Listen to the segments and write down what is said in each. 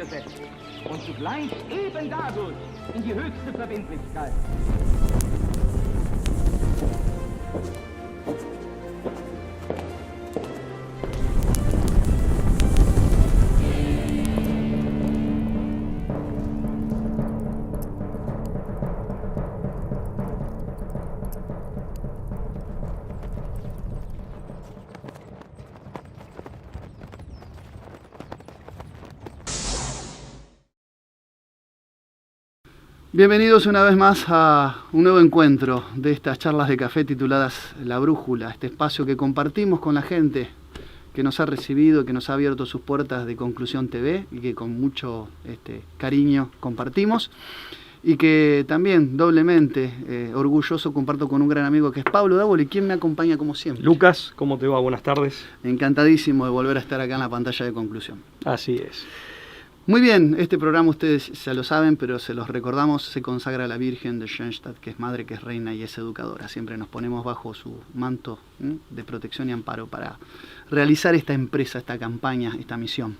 durchgesetzt und zugleich eben dadurch in die höchste Verbindlichkeit. Bienvenidos una vez más a un nuevo encuentro de estas charlas de café tituladas La Brújula, este espacio que compartimos con la gente que nos ha recibido, que nos ha abierto sus puertas de Conclusión TV y que con mucho cariño compartimos, y que también doblemente orgulloso comparto con un gran amigo que es Pablo Dávoli, quien me acompaña como siempre. Lucas, ¿cómo te va? Buenas tardes. Encantadísimo de volver a estar acá en la pantalla de Conclusión. Así es. Muy bien, este programa ustedes ya lo saben, pero se los recordamos, se consagra a la Virgen de Schoenstatt, que es madre, que es reina y es educadora. Siempre nos ponemos bajo su manto de protección y amparo para realizar esta empresa, esta campaña, esta misión.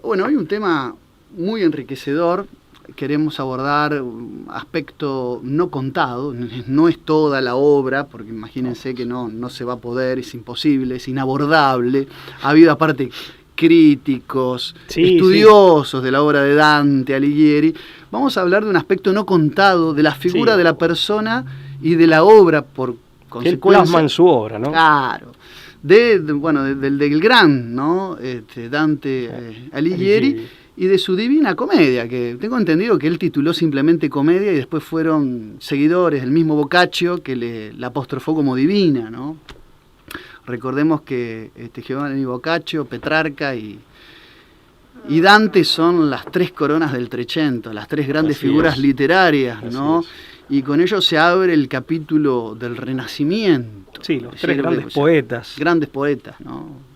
Bueno, hay un tema muy enriquecedor. Queremos abordar un aspecto no contado, no es toda la obra, porque imagínense que no se va a poder, es imposible, es inabordable. Ha habido aparte críticos, estudiosos de la obra de Dante Alighieri. Vamos a hablar de un aspecto no contado, de la figura de la persona y de la obra por consecuencia. Él plasma en su obra, ¿no? Claro. Del gran, ¿no? Dante Alighieri y de su Divina Comedia, que tengo entendido que él tituló simplemente Comedia y después fueron seguidores del mismo Boccaccio que la apostrofó como Divina, ¿no? Recordemos que Giovanni Boccaccio, Petrarca y Dante son las tres coronas del Trecento, las tres grandes figuras literarias, ¿no? Y con ello se abre el capítulo del Renacimiento. Sí, los tres grandes poetas. Grandes poetas, ¿no?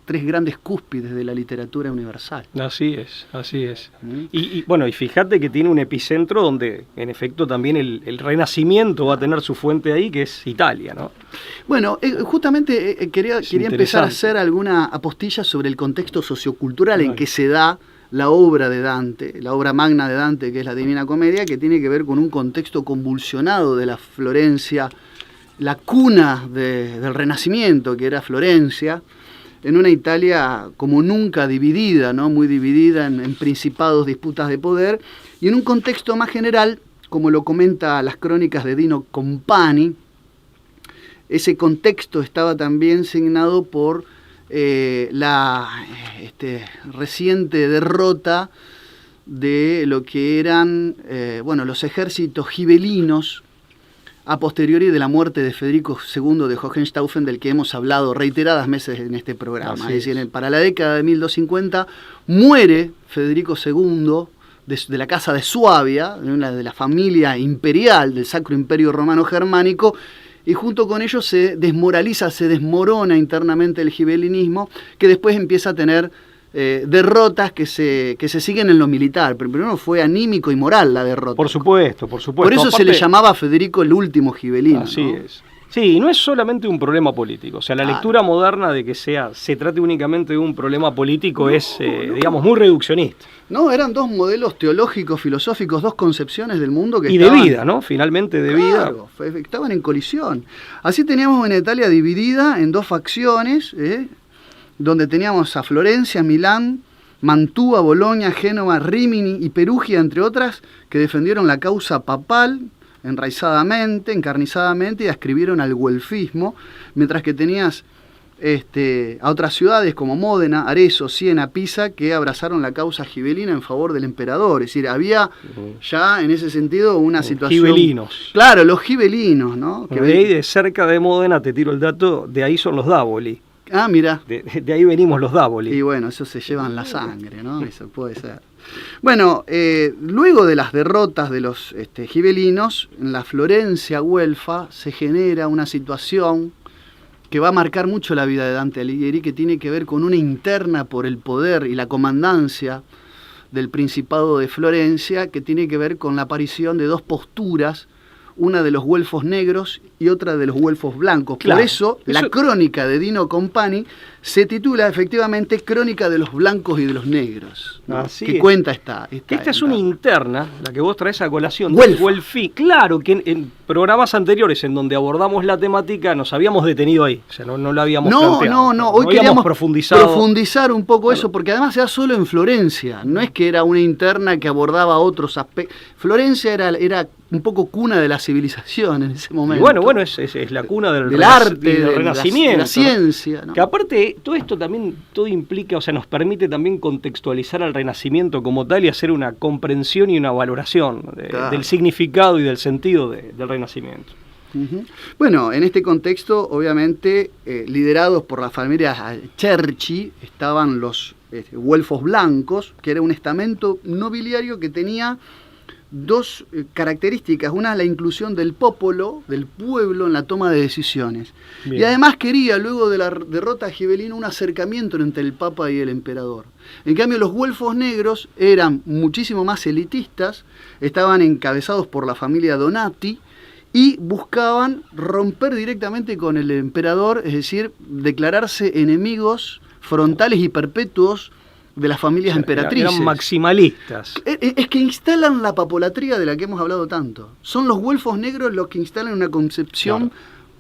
Tres grandes cúspides de la literatura universal. Así es, así es. Y bueno, y fíjate que tiene un epicentro donde, en efecto, también el Renacimiento va a tener su fuente ahí, que es Italia, ¿no? Bueno, justamente quería empezar a hacer alguna apostilla sobre el contexto sociocultural en que se da la obra de Dante, la obra magna de Dante, que es la Divina Comedia, que tiene que ver con un contexto convulsionado de la Florencia, la cuna del Renacimiento, que era Florencia, en una Italia como nunca dividida, ¿no? Muy dividida en principados, disputas de poder, y en un contexto más general, como lo comenta las crónicas de Dino Compani. Ese contexto estaba también signado por la reciente derrota de lo que eran los ejércitos gibelinos a posteriori de la muerte de Federico II de Hohenstaufen, del que hemos hablado reiteradas veces en este programa. Es decir, para la década de 1250 muere Federico II de la casa de Suabia, de la familia imperial del Sacro Imperio Romano Germánico, y junto con ello se desmorona internamente el gibelinismo, que después empieza a tener derrotas que se siguen en lo militar, pero primero fue anímico y moral la derrota. Por supuesto. Por eso aparte, se le llamaba a Federico el último gibelino. Así ¿no? es. Sí, y no es solamente un problema político. O sea, la lectura moderna de que se trate únicamente de un problema político es, digamos, muy reduccionista. No, eran dos modelos teológicos, filosóficos, dos concepciones del mundo que de vida, ¿no? Finalmente de vida. Estaban en colisión. Así teníamos una Italia dividida en dos facciones, donde teníamos a Florencia, Milán, Mantua, Bolonia, Génova, Rímini y Perugia, entre otras, que defendieron la causa papal encarnizadamente y ascribieron al güelfismo, mientras que tenías a otras ciudades como Módena, Arezzo, Siena, Pisa, que abrazaron la causa gibelina en favor del emperador. Es decir, había ya en ese sentido una situación... Gibelinos. Claro, los gibelinos, ¿no? Bueno, de ahí, de cerca de Módena, te tiro el dato, de ahí son los Dávoli. Ah, mira. De ahí venimos los Dávoli. Y bueno, eso se llevan la sangre, ¿no? Eso puede ser. Bueno, luego de las derrotas de los gibelinos, en la Florencia güelfa se genera una situación que va a marcar mucho la vida de Dante Alighieri, que tiene que ver con una interna por el poder y la comandancia del Principado de Florencia, que tiene que ver con la aparición de dos posturas, una de los güelfos negros y otra de los güelfos blancos. Claro, por eso la crónica de Dino Company se titula efectivamente Crónica de los blancos y de los negros, ¿no? Así que es. cuenta esta Es una interna, la que vos traes a colación. Güelfa. Güelfí. Claro que en programas anteriores en donde abordamos la temática nos habíamos detenido ahí, o sea, no la habíamos planteado. No, hoy habíamos queríamos profundizar un poco eso, porque además se da solo en Florencia, no es que era una interna que abordaba otros aspectos. Florencia era un poco cuna de la civilización en ese momento. Y bueno, es la cuna del arte, del Renacimiento. de la ciencia, ¿no? Que aparte, todo esto también, todo implica, o sea, nos permite también contextualizar al Renacimiento como tal y hacer una comprensión y una valoración Claro. del significado y del sentido del Renacimiento. Ujú. Bueno, en este contexto, obviamente, liderados por la familia Cerchi, estaban los güelfos blancos, que era un estamento nobiliario que tenía dos características. Una, la inclusión del popolo, del pueblo, en la toma de decisiones. Bien. Y además quería, luego de la derrota gibelina, un acercamiento entre el papa y el emperador. En cambio, los güelfos negros eran muchísimo más elitistas, estaban encabezados por la familia Donati, y buscaban romper directamente con el emperador, es decir, declararse enemigos frontales y perpetuos de las familias emperatrices. Eran maximalistas. Es que instalan la papolatría de la que hemos hablado tanto. Son los güelfos negros los que instalan una concepción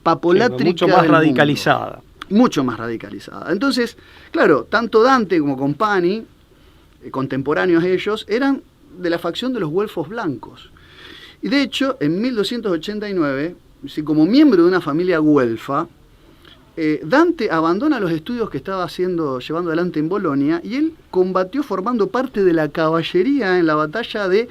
papolátrica mucho más del radicalizada. mundo. Mucho más radicalizada. Entonces, claro, tanto Dante como Company, contemporáneos ellos, eran de la facción de los güelfos blancos. Y de hecho, en 1289, como miembro de una familia güelfa, Dante abandona los estudios que estaba llevando adelante en Bolonia, y él combatió formando parte de la caballería en la batalla de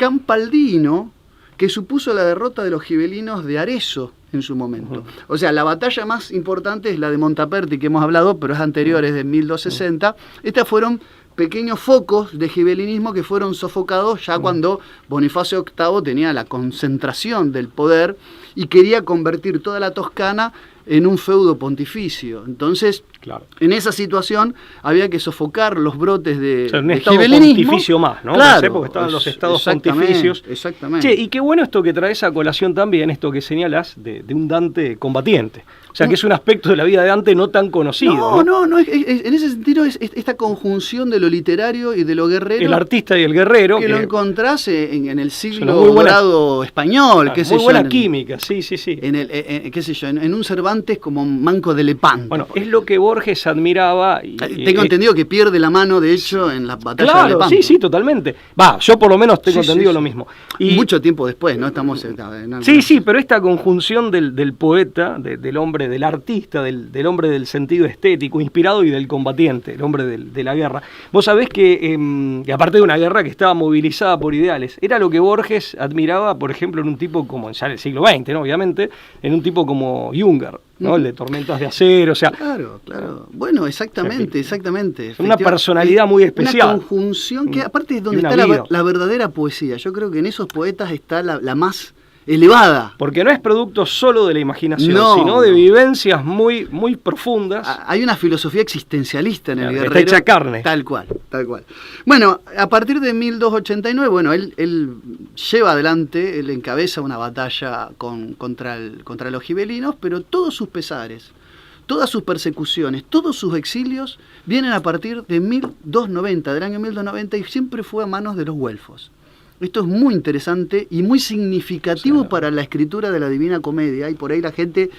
Campaldino, que supuso la derrota de los gibelinos de Arezzo en su momento. O sea, la batalla más importante es la de Montaperti, que hemos hablado, pero es anterior, es de 1260. Estas fueron pequeños focos de gibelinismo que fueron sofocados ya cuando Bonifacio VIII tenía la concentración del poder y quería convertir toda la Toscana en un feudo pontificio. Entonces, Claro. en esa situación había que sofocar los brotes de, O sea, un de estado gibelinismo. pontificio más, ¿no? Claro, Porque estaban los estados exactamente, pontificios. Exactamente. Che, y qué bueno esto que traes a colación también, esto que señalas de un Dante combatiente. O sea, que es un aspecto de la vida de Dante no tan conocido. No, en ese sentido es esta conjunción de lo literario y de lo guerrero. El artista y el guerrero. que lo encontrás en el siglo una muy buena- dorado español, qué sé muy yo, buena en el- química, sí. qué sé yo, en un Cervantes como Manco de Lepanto. Bueno, es lo que Borges admiraba. Tengo entendido que pierde la mano, de hecho, en la batalla de Claro, Lepanto. sí, totalmente. Va, yo por lo menos tengo Sí, entendido sí, lo sí. mismo. Y Mucho tiempo después, ¿no? Estamos Sí, pero esta conjunción del poeta, del hombre, del artista, del hombre del sentido estético, inspirado, y del combatiente, el hombre de la guerra. Vos sabés que aparte de una guerra que estaba movilizada por ideales, era lo que Borges admiraba, por ejemplo, en un tipo como, ya en el siglo XX, ¿no? Obviamente, en un tipo como Junger, ¿no? El de Tormentas de Acero, o sea... Claro. Bueno, exactamente. Una personalidad muy especial. Una conjunción que aparte es donde Y una está vida. la verdadera poesía. Yo creo que en esos poetas está la más elevada. Porque no es producto solo de la imaginación, No, sino de no. vivencias muy, muy profundas. Hay una filosofía existencialista en el Claro, guerrero. está hecha carne. Tal cual. Bueno, a partir de 1289, bueno, él lleva adelante, él encabeza una batalla contra los gibelinos, pero todos sus pesares, todas sus persecuciones, todos sus exilios vienen a partir de 1290, del año 1290, y siempre fue a manos de los güelfos. Esto es muy interesante y muy significativo para la escritura de la Divina Comedia, y por ahí la gente,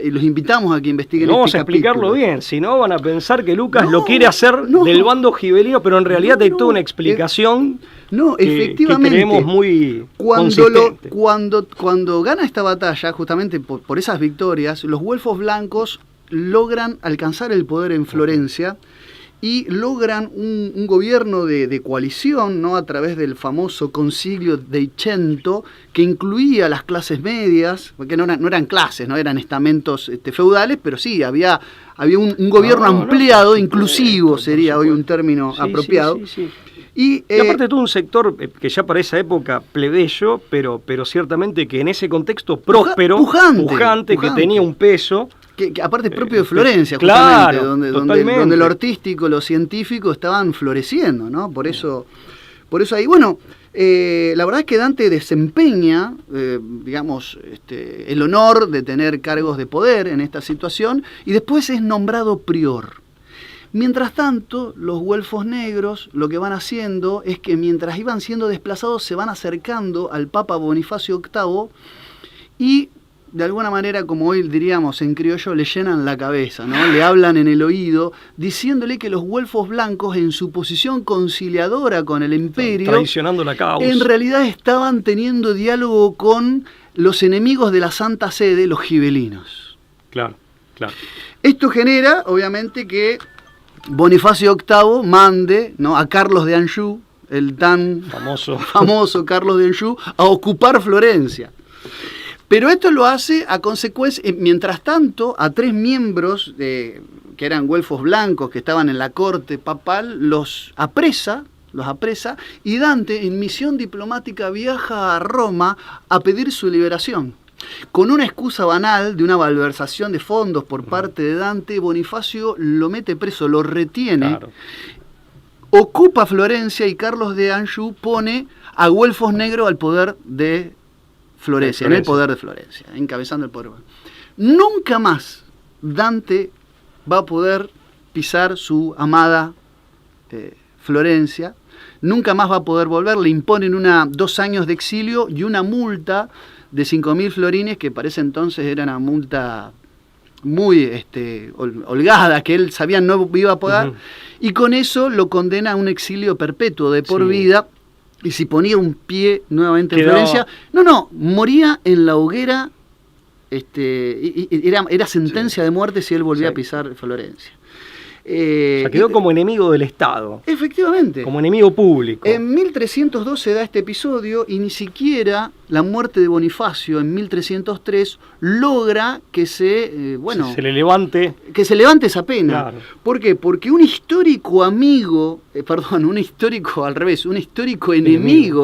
los invitamos a que investiguen Vamos este a explicarlo capítulo. bien, si no van a pensar que Lucas No, lo quiere hacer no. del bando gibelino, pero en realidad hay toda una explicación No, que efectivamente. creemos muy consistente. Cuando gana esta batalla, justamente por esas victorias, los güelfos blancos logran alcanzar el poder en Florencia y logran un gobierno de coalición, ¿no? A través del famoso Concilio de Cento, que incluía a las clases medias, porque no eran clases, no eran estamentos feudales, pero sí, había un gobierno ampliado, inclusivo, sería hoy un término apropiado. Sí. Y aparte todo un sector que ya para esa época plebeyo, pero ciertamente que en ese contexto próspero, pujante, que tenía un peso. Que aparte es propio de Florencia, claro, justamente, donde lo artístico, lo científico estaban floreciendo, ¿no? Por eso ahí, bueno, La verdad es que Dante desempeña, digamos, el honor de tener cargos de poder en esta situación y después es nombrado prior. Mientras tanto, los güelfos negros lo que van haciendo es que mientras iban siendo desplazados se van acercando al Papa Bonifacio VIII y de alguna manera, como hoy diríamos en criollo, le llenan la cabeza, ¿no? Le hablan en el oído, diciéndole que los güelfos blancos, en su posición conciliadora con el imperio, traicionando la causa, en realidad estaban teniendo diálogo con los enemigos de la Santa Sede, los gibelinos. Claro, claro. Esto genera, obviamente, que Bonifacio VIII mande, ¿no?, a Carlos de Anjou, el tan famoso Carlos de Anjou, a ocupar Florencia. Pero esto lo hace a consecuencia, mientras tanto, a 3 miembros que eran güelfos blancos que estaban en la corte papal, los apresa, y Dante, en misión diplomática, viaja a Roma a pedir su liberación. Con una excusa banal de una malversación de fondos por parte de Dante, Bonifacio lo mete preso, lo retiene, claro, ocupa Florencia y Carlos de Anjou pone a güelfos negros al poder de Florencia, en el poder de Florencia, encabezando el poder. Nunca más Dante va a poder pisar su amada Florencia, nunca más va a poder volver, le imponen 2 años de exilio y una multa de 5.000 florines, que para ese entonces era una multa muy holgada, que él sabía no iba a poder, y con eso lo condena a un exilio perpetuo de por vida. Y si ponía un pie nuevamente en Florencia, moría en la hoguera, era sentencia de muerte si él volvía a pisar Florencia. O sea, quedó como enemigo del Estado. Efectivamente. Como enemigo público. En 1302 se da este episodio y ni siquiera la muerte de Bonifacio en 1303 logra que se le levante. Que se levante esa pena. Claro. ¿Por qué? Porque un histórico enemigo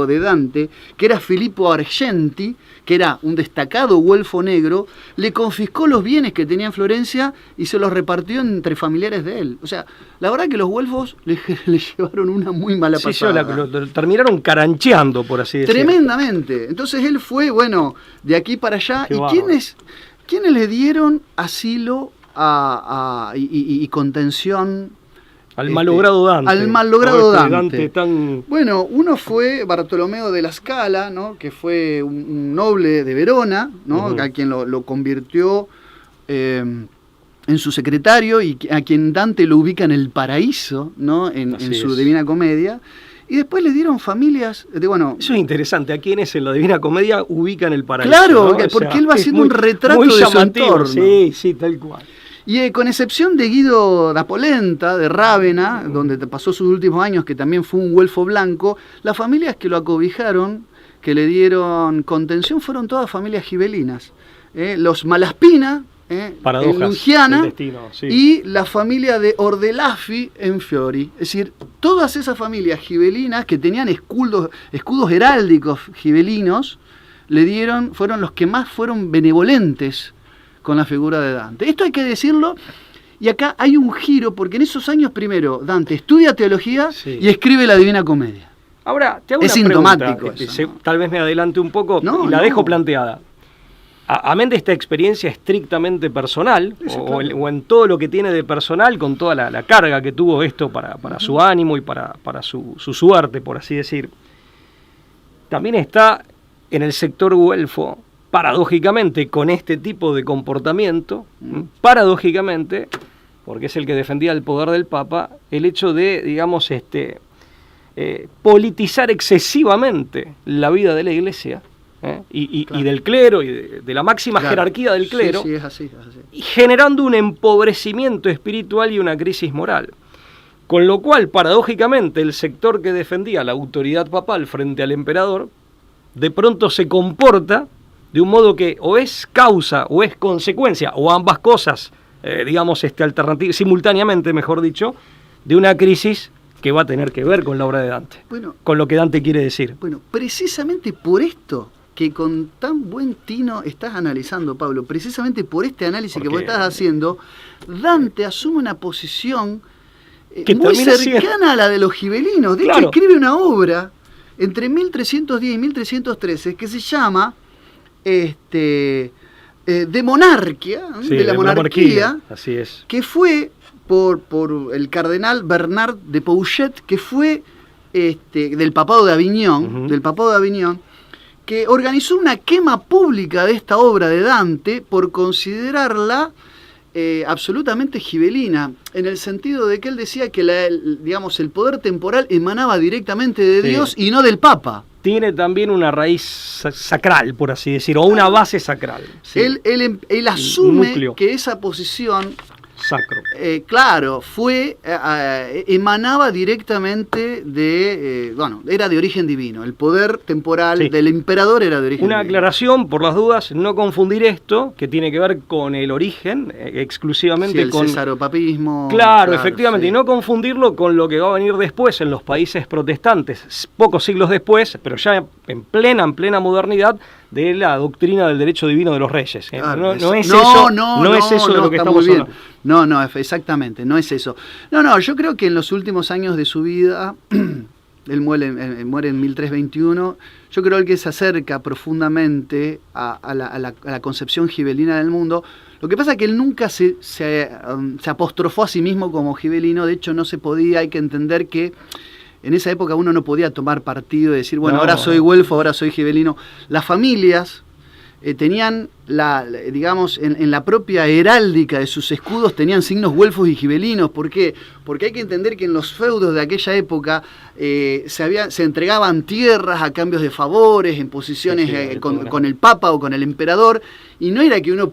de Dante, que era Filippo Argenti, que era un destacado güelfo negro, le confiscó los bienes que tenía en Florencia y se los repartió entre familiares de él. O sea, la verdad que los güelfos le llevaron una muy mala pasada. Lo terminaron carancheando, por así decirlo. Tremendamente. Entonces él fue, de aquí para allá. ¿Y quiénes le dieron asilo y contención? Al malogrado Dante. Al malogrado Dante. Tan... Bueno, uno fue Bartolomeo de la Scala, ¿no?, que fue un noble de Verona, ¿no?, a quien lo convirtió en su secretario y a quien Dante lo ubica en el paraíso, ¿no?, en su Divina Comedia. Y después le dieron familias Eso es interesante, a quienes en la Divina Comedia ubican el paraíso. Claro, ¿no? Porque él va haciendo un retrato de su entorno. Sí, tal cual. Y con excepción de Guido da Polenta, de Rávena, donde pasó sus últimos años, que también fue un güelfo blanco, las familias que lo acobijaron, que le dieron contención, fueron todas familias gibelinas. Los Malaspina, en Lungiana, y la familia de Ordelaffi en Fiori. Es decir, todas esas familias gibelinas que tenían escudos heráldicos gibelinos, fueron los que más fueron benevolentes con la figura de Dante. Esto hay que decirlo, y acá hay un giro, porque en esos años primero Dante estudia teología y escribe la Divina Comedia. Ahora, te hago una sintomático pregunta, eso, ¿no? Tal vez me adelante un poco y la dejo planteada. Amén de esta experiencia estrictamente personal, o en todo lo que tiene de personal, con toda la carga que tuvo esto para su ánimo y para su suerte, por así decir, también está en el sector güelfo, paradójicamente, con este tipo de comportamiento, paradójicamente, porque es el que defendía el poder del Papa, el hecho de, digamos, politizar excesivamente la vida de la Iglesia, y del clero, y de la máxima jerarquía del clero, es así. Y generando un empobrecimiento espiritual y una crisis moral. Con lo cual, paradójicamente, el sector que defendía la autoridad papal frente al emperador, de pronto se comporta de un modo que o es causa o es consecuencia, o ambas cosas, alternativas, simultáneamente, mejor dicho, de una crisis que va a tener que ver con la obra de Dante, con lo que Dante quiere decir. Bueno, precisamente por esto que con tan buen tino estás analizando, Pablo, precisamente por este análisis que vos estás haciendo, Dante asume una posición muy cercana a la de los gibelinos. De hecho, escribe una obra entre 1310 y 1313 que se llama de monarquía, sí, de la monarquía, así es. Que fue por el cardenal Bernard de Pouchet, que fue del papado de Aviñón, que organizó una quema pública de esta obra de Dante por considerarla absolutamente gibelina, en el sentido de que él decía que el poder temporal emanaba directamente de Dios y no del Papa. Tiene también una raíz sacral, por así decir, o una base sacral. Sí. Él asume que esa posición sacro. Claro, emanaba directamente era de origen divino. El poder temporal del emperador era de origen divino. Una aclaración, por las dudas, no confundir esto, que tiene que ver con el origen, exclusivamente el con... cesaropapismo. Claro, efectivamente, y no confundirlo con lo que va a venir después en los países protestantes, pocos siglos después, pero ya en plena modernidad, de la doctrina del derecho divino de los reyes. Claro, no es eso de lo que estamos hablando. No, exactamente, no es eso. No, yo creo que en los últimos años de su vida, él muere en 1321, yo creo que se acerca profundamente a la concepción gibelina del mundo. Lo que pasa es que él nunca se apostrofó a sí mismo como gibelino, de hecho no se podía, hay que entender que en esa época uno no podía tomar partido y decir, bueno, ahora soy güelfo, ahora soy gibelino. Las familias tenían, digamos, en la propia heráldica de sus escudos tenían signos güelfos y gibelinos. ¿Por qué? Porque hay que entender que en los feudos de aquella época se entregaban tierras a cambios de favores, en posiciones con el Papa o con el emperador, y no era que uno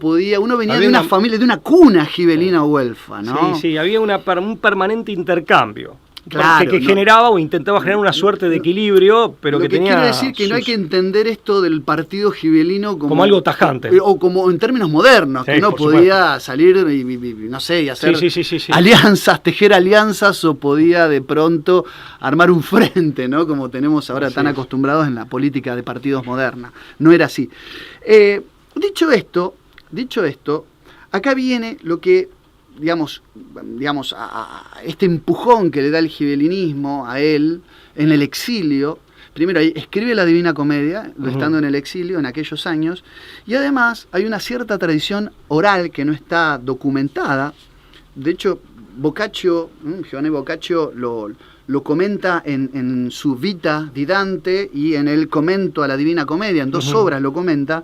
venía de una familia, de una cuna gibelina o güelfa, ¿no? Sí, había un permanente intercambio. Claro, que generaba o intentaba generar una suerte de equilibrio, pero que tenía... Quiere decir que no hay que entender esto del partido gibelino como algo tajante. O como en términos modernos, que uno podía salir y hacer alianzas, tejer alianzas, o podía de pronto armar un frente, ¿no? Como tenemos ahora tan acostumbrados en la política de partidos moderna. No era así. Dicho esto, acá viene lo que... digamos a este empujón que le da el gibelinismo a él en el exilio. Primero escribe la Divina Comedia, estando en el exilio en aquellos años, y además hay una cierta tradición oral que no está documentada. De hecho, Giovanni Boccaccio lo comenta en su Vita di Dante y en el Comento a la Divina Comedia, en 2 obras lo comenta,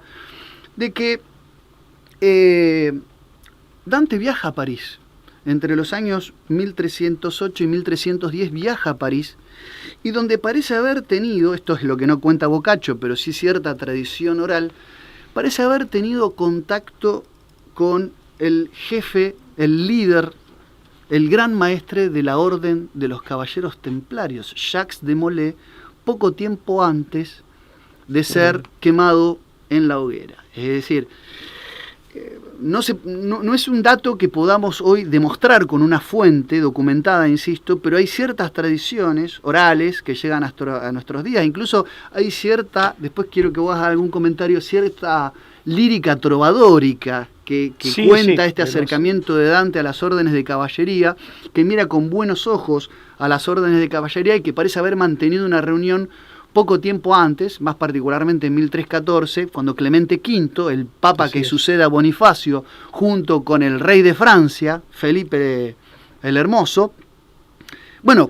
de que Dante viaja a París. Entre los años 1308 y 1310 viaja a París, y donde parece haber tenido, esto es lo que no cuenta Boccaccio, pero sí cierta tradición oral, parece haber tenido contacto con el jefe, el líder, el gran maestre de la Orden de los Caballeros Templarios, Jacques de Molay, poco tiempo antes de ser quemado en la hoguera. Es decir, no es un dato que podamos hoy demostrar con una fuente documentada, insisto, pero hay ciertas tradiciones orales que llegan a nuestros días. Incluso hay después quiero que vos hagas algún comentario, cierta lírica trovadórica que cuenta este acercamiento de Dante a las órdenes de caballería, que mira con buenos ojos a las órdenes de caballería y que parece haber mantenido una reunión poco tiempo antes, más particularmente en 1314, cuando Clemente V, el papa que sucede a Bonifacio, junto con el rey de Francia, Felipe el Hermoso,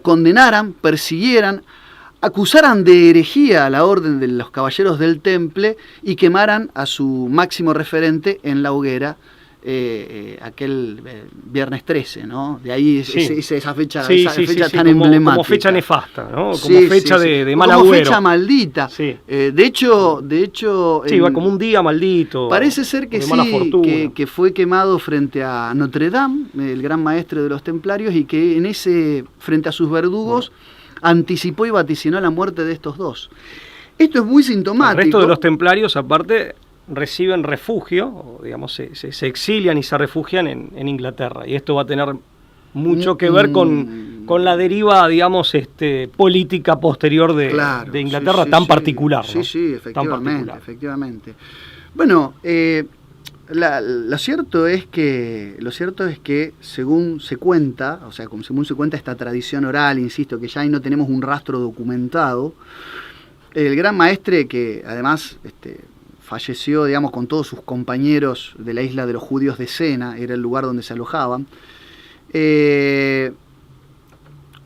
condenaran, persiguieran, acusaran de herejía a la orden de los caballeros del Temple y quemaran a su máximo referente en la hoguera, aquel viernes 13, ¿no? De ahí esa fecha tan emblemática. Como fecha nefasta, ¿no? Como fecha de mal agüero. Como fecha maldita. Sí. De hecho va como un día maldito. Parece ser que que fue quemado frente a Notre Dame, el gran maestre de los templarios, y que frente a sus verdugos anticipó y vaticinó la muerte de estos dos. Esto es muy sintomático. El resto de los templarios, aparte, reciben refugio, o digamos, se exilian y se refugian en Inglaterra. Y esto va a tener mucho que ver con la deriva, digamos, política posterior de Inglaterra, tan particular. ¿no? Sí, efectivamente. Bueno, lo cierto es que según se cuenta, según se cuenta esta tradición oral, insisto, que ya ahí no tenemos un rastro documentado, el gran maestre que además falleció, digamos, con todos sus compañeros de la isla de los judíos de Sena, era el lugar donde se alojaban.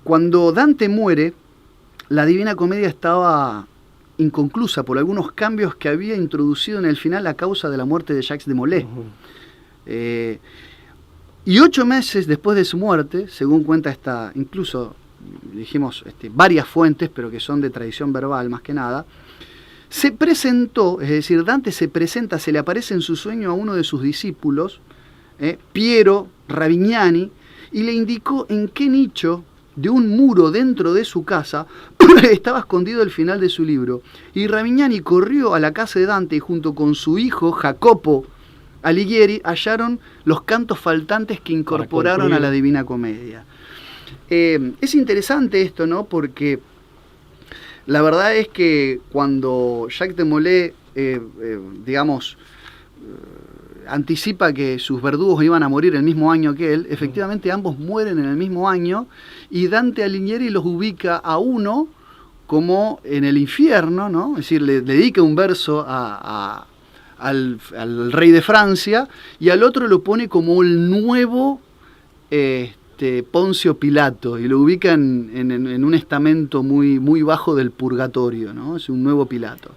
Cuando Dante muere, la Divina Comedia estaba inconclusa por algunos cambios que había introducido en el final a causa de la muerte de Jacques de Molay. Y 8 meses después de su muerte, según cuenta incluso dijimos varias fuentes, pero que son de tradición verbal más que nada, se presentó, es decir, Dante se presenta, se le aparece en su sueño a uno de sus discípulos, Piero Ravignani, y le indicó en qué nicho de un muro dentro de su casa estaba escondido el final de su libro. Y Ravignani corrió a la casa de Dante y junto con su hijo Jacopo Alighieri hallaron los cantos faltantes que incorporaron a la Divina Comedia. Es interesante esto, ¿no? Porque la verdad es que cuando Jacques de Molay, anticipa que sus verdugos iban a morir el mismo año que él, efectivamente ambos mueren en el mismo año, y Dante Alighieri los ubica a uno como en el infierno, ¿no? Es decir, le dedica un verso al rey de Francia, y al otro lo pone como el nuevo Poncio Pilato, y lo ubica en un estamento muy, muy bajo del purgatorio, ¿no? Es un nuevo Pilato.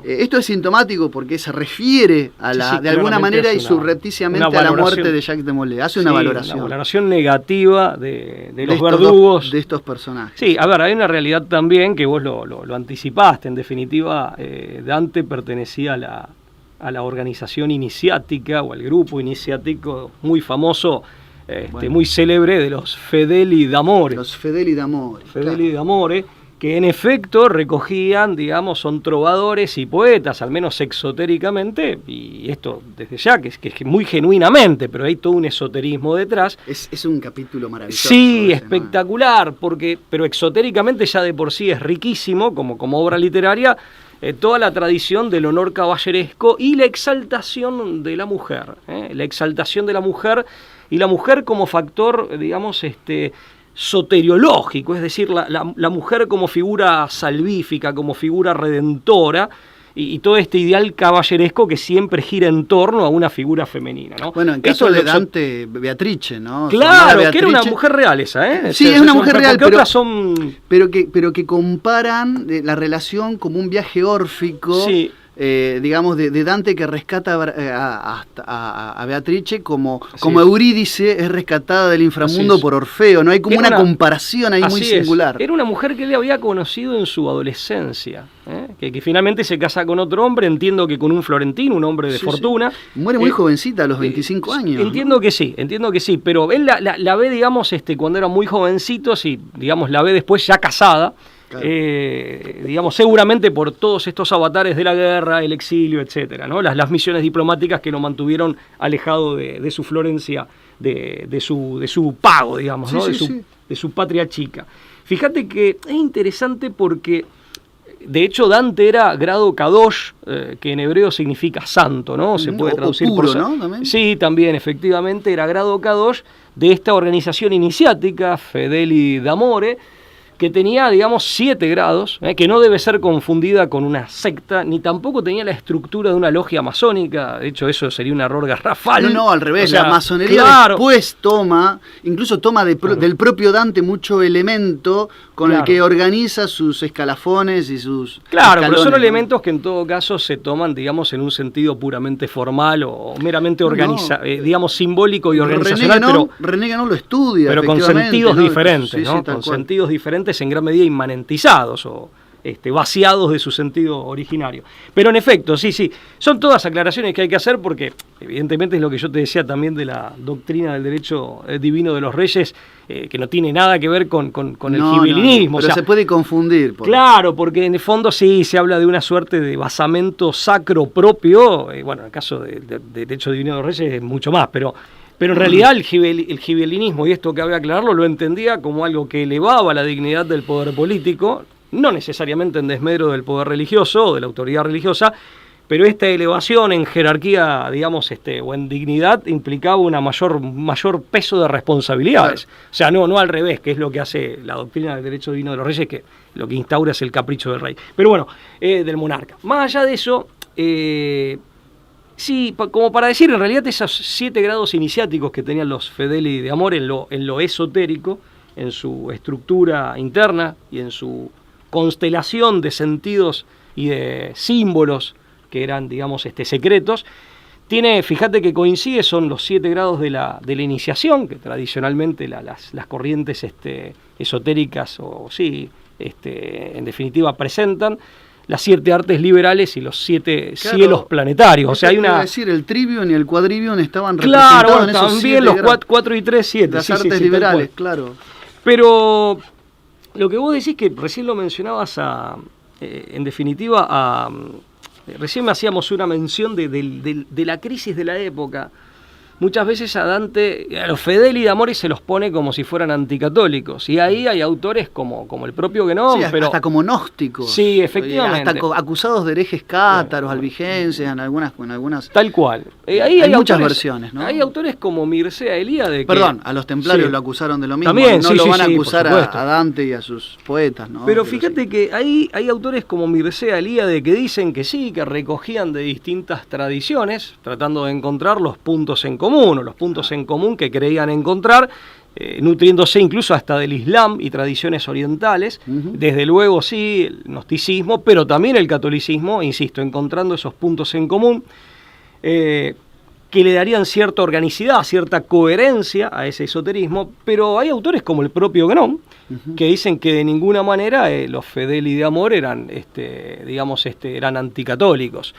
Esto es sintomático porque se refiere a de alguna manera y subrepticiamente a la muerte de Jacques de Molay. Hace una valoración. Una valoración negativa de los verdugos. De estos personajes. Sí, a ver, hay una realidad también que vos lo anticipaste. En definitiva, Dante pertenecía a la organización iniciática o al grupo iniciático muy famoso, muy célebre, de los Fedeli d'Amore. Los Fedeli d'Amore. Fedeli d'Amore, que en efecto recogían, digamos, son trovadores y poetas, al menos exotéricamente, y esto desde ya, que es muy genuinamente, pero hay todo un esoterismo detrás. Es un capítulo maravilloso. Sí, espectacular, pero exotéricamente ya de por sí es riquísimo, como obra literaria, toda la tradición del honor caballeresco y la exaltación de la mujer. La exaltación de la mujer, y la mujer como factor, digamos, soteriológico, es decir, la mujer como figura salvífica, como figura redentora, y todo este ideal caballeresco que siempre gira en torno a una figura femenina, ¿no? Bueno, en caso de Dante, Beatrice, ¿no? Claro, Beatrice, que era una mujer real esa, Sí, es una mujer real, pero que comparan la relación como un viaje órfico. Sí. Digamos, de Dante que rescata a Beatrice como Eurídice es rescatada del inframundo por Orfeo, ¿no? Hay como una comparación ahí muy singular. Era una mujer que él había conocido en su adolescencia, que finalmente se casa con otro hombre, entiendo que con un florentino, un hombre de fortuna. Muere muy jovencita, a los 25 años. Entiendo que sí, pero él la ve, digamos, cuando era muy jovencito, digamos, la ve después ya casada. Claro. Digamos, seguramente por todos estos avatares de la guerra, el exilio, etcétera, ¿no? Las misiones diplomáticas que lo mantuvieron alejado de su Florencia, de su pago, digamos, ¿no? De su patria chica. Fíjate que es interesante porque, de hecho, Dante era grado Kadosh, que en hebreo significa santo, ¿no? Se puede traducir puro, por ¿no? ¿También? Sí, también, efectivamente, era grado Kadosh de esta organización iniciática, Fedeli d'Amore, que tenía, digamos, 7 grados, que no debe ser confundida con una secta, ni tampoco tenía la estructura de una logia masónica. De hecho, eso sería un error garrafal. No, al revés, la masonería después incluso toma del propio Dante mucho elemento con el que organiza sus escalafones y sus escalones, pero son elementos que en todo caso se toman, digamos, en un sentido puramente formal o meramente digamos, simbólico y organizacional. René Guénon lo estudia, pero con sentidos diferentes, ¿no? Con sentidos diferentes, en gran medida inmanentizados o vaciados de su sentido originario. Pero en efecto, sí, son todas aclaraciones que hay que hacer porque evidentemente es lo que yo te decía también de la doctrina del derecho divino de los reyes, que no tiene nada que ver con el gibelinismo. Pero se puede confundir. Claro, porque en el fondo sí se habla de una suerte de basamento sacro propio, bueno, en el caso del derecho divino de los reyes es mucho más, pero en realidad el gibelinismo, y esto cabe aclararlo, lo entendía como algo que elevaba la dignidad del poder político, no necesariamente en desmedro del poder religioso o de la autoridad religiosa, pero esta elevación en jerarquía, digamos, o en dignidad, implicaba una mayor peso de responsabilidades. Claro. O sea, no al revés, que es lo que hace la doctrina del derecho divino de los reyes, que lo que instaura es el capricho del rey. Pero bueno, del monarca. Más allá de eso, sí, como para decir, en realidad esos 7 grados iniciáticos que tenían los Fedeli de Amor en lo esotérico, en su estructura interna y en su constelación de sentidos y de símbolos que eran, digamos, secretos, fíjate que coincide, son los 7 grados de la iniciación, que tradicionalmente las corrientes esotéricas, en definitiva presentan, las 7 artes liberales y los 7 cielos planetarios. O sea, hay una... decir, el trivium y el quadrivium estaban representados en esos también los 4 y 3, 7. Las artes liberales, claro. Pero lo que vos decís, que recién lo mencionabas en definitiva, recién me hacíamos una mención de la crisis de la época. Muchas veces a Dante, a los Fedeli de Amore se los pone como si fueran anticatólicos. Y ahí hay autores como el propio Guénon. Sí, pero hasta como gnósticos. Sí, efectivamente. Hasta acusados de herejes cátaros, albigenses, en algunas. Tal cual. Ahí hay muchas versiones, ¿no? Hay autores como Mircea Elíade. Perdón, a los templarios lo acusaron de lo mismo. También, no lo van a acusar a Dante y a sus poetas, ¿no? Pero fíjate que hay autores como Mircea Elíade que dicen que sí, que recogían de distintas tradiciones, tratando de encontrar los puntos en común, o los puntos en común que creían encontrar, nutriéndose incluso hasta del Islam y tradiciones orientales. Desde luego sí, el gnosticismo, pero también el catolicismo, insisto, encontrando esos puntos en común que le darían cierta organicidad, cierta coherencia a ese esoterismo. Pero hay autores como el propio Guénon que dicen que de ninguna manera los Fedeli de Amor eran anticatólicos.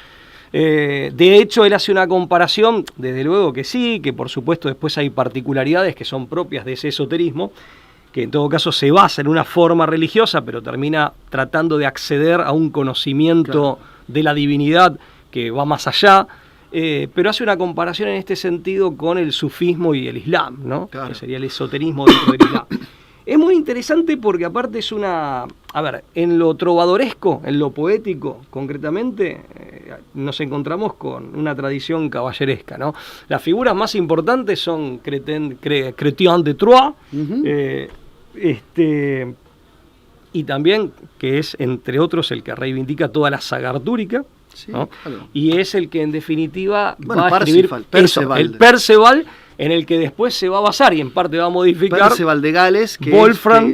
De hecho, él hace una comparación, desde luego que sí, que por supuesto después hay particularidades que son propias de ese esoterismo, que en todo caso se basa en una forma religiosa, pero termina tratando de acceder a un conocimiento de la divinidad que va más allá, pero hace una comparación en este sentido con el sufismo y el Islam, ¿no? Claro. Que sería el esoterismo dentro del Islam. Es muy interesante porque aparte es en lo trovadoresco, en lo poético, concretamente, nos encontramos con una tradición caballeresca, ¿no? Las figuras más importantes son Chrétien de Troyes, y también, que es, entre otros, el que reivindica toda la saga artúrica, ¿no? Claro. Y es el que, en definitiva, va a escribir el Perceval, en el que después se va a basar y en parte va a modificar Perceval de Gales, que Wolfram,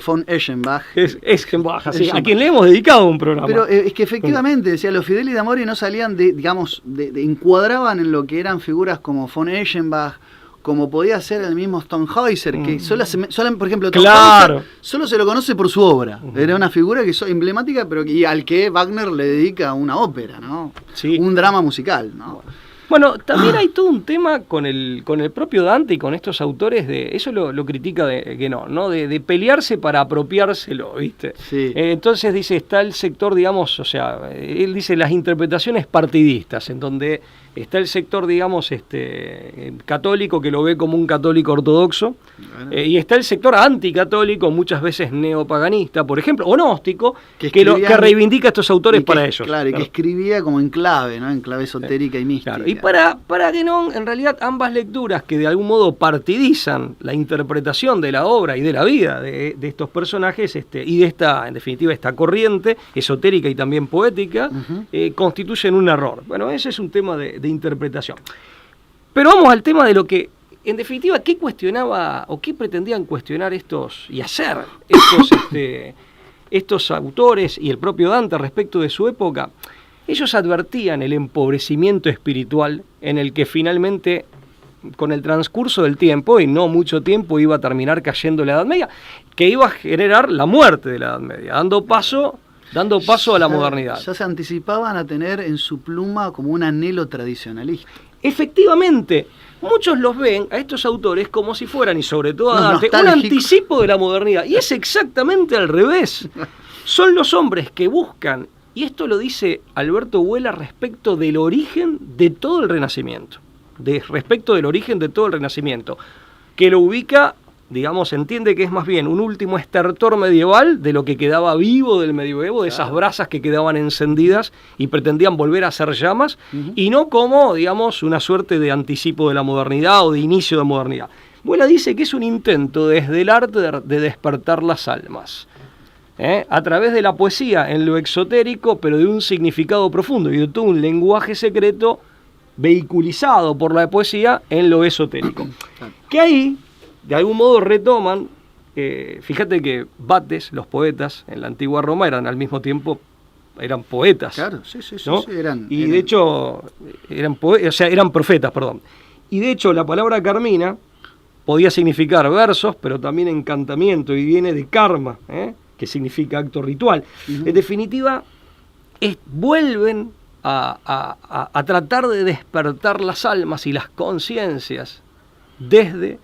von Eschenbach. Eschenbach, sí, a quien le hemos dedicado un programa. Pero es que efectivamente, decía, los Fedeli de Amore no salían encuadraban en lo que eran figuras como von Eschenbach, como podía ser el mismo Tannhäuser, que por ejemplo, Tannhäuser solo se lo conoce por su obra. Era una figura que es emblemática, pero al que Wagner le dedica una ópera, ¿no? Sí. Un drama musical, ¿no? Bueno, también hay todo un tema con el propio Dante y con estos autores, eso lo critica Guénon, ¿no? De pelearse para apropiárselo, ¿viste? Sí. Entonces dice, está el sector, digamos, o sea, él dice las interpretaciones partidistas, en donde está el sector, digamos, católico, que lo ve como un católico ortodoxo, y está el sector anticatólico, muchas veces neopaganista, por ejemplo, o gnóstico, que reivindica a estos autores para ellos. Claro, y que escribía como en clave, ¿no? En clave esotérica y mística. Claro. Y para Guénon, en realidad, ambas lecturas que de algún modo partidizan la interpretación de la obra y de la vida de estos personajes, y de esta, en definitiva, esta corriente esotérica y también poética, constituyen un error. Bueno, ese es un tema de interpretación. Pero vamos al tema de lo que, en definitiva, ¿qué cuestionaba o qué pretendían cuestionar estos y hacer estos autores y el propio Dante respecto de su época? Ellos advertían el empobrecimiento espiritual en el que finalmente, con el transcurso del tiempo, y no mucho tiempo, iba a terminar cayendo la Edad Media, que iba a generar la muerte de la Edad Media, dando paso a la modernidad. Ya se anticipaban a tener en su pluma como un anhelo tradicionalista. Efectivamente, muchos los ven a estos autores como si fueran, y sobre todo a Dante, un anticipo de la modernidad. Y es exactamente al revés. Son los hombres que buscan, y esto lo dice Alberto Huela respecto del origen de todo el Renacimiento. Respecto del origen de todo el Renacimiento, que lo ubica digamos, entiende que es más bien un último estertor medieval de lo que quedaba vivo del medioevo, de esas brasas que quedaban encendidas y pretendían volver a ser llamas, y no como, digamos, una suerte de anticipo de la modernidad o de inicio de modernidad. Vuela dice que es un intento desde el arte de despertar las almas, a través de la poesía en lo exotérico, pero de un significado profundo y de todo un lenguaje secreto vehiculizado por la poesía en lo esotérico. Que ahí, de algún modo, retoman, fíjate que Bates, los poetas en la antigua Roma eran al mismo tiempo, eran poetas. Claro, sí, ¿no? eran. De hecho, eran profetas, perdón. Y de hecho, la palabra carmina podía significar versos, pero también encantamiento, y viene de karma, que significa acto ritual. En definitiva, vuelven a tratar de despertar las almas y las conciencias desde